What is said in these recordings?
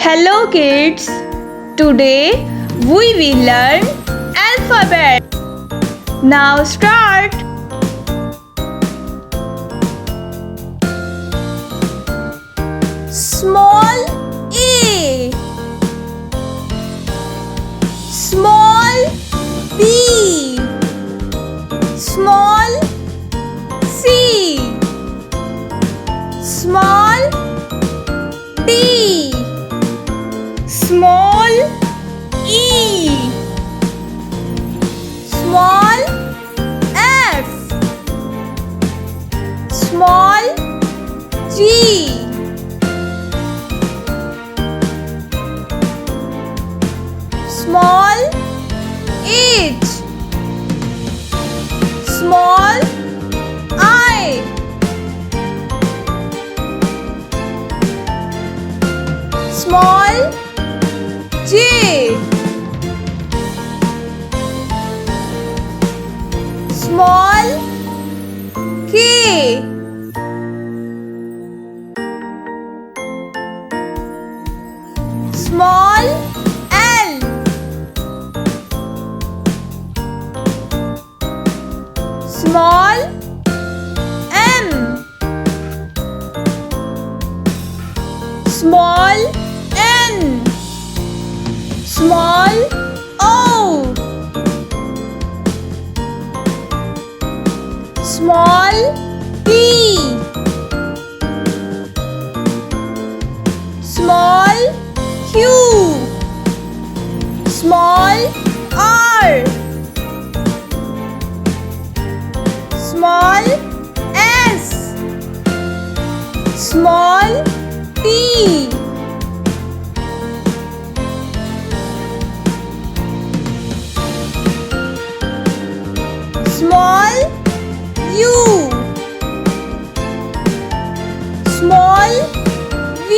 Hello kids, today we will learn alphabet. Now start. Small A, small B, small C, small D, small E, small F, small G, small H, small I, small J, small K, small L, small M, small N, small O, small P, small Q, small R, small S, small T, small U, small V,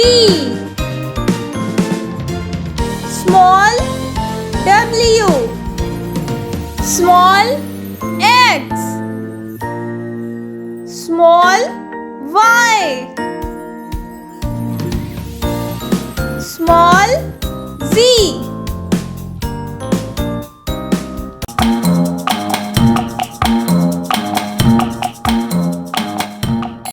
small W, small X, small Y, small Z,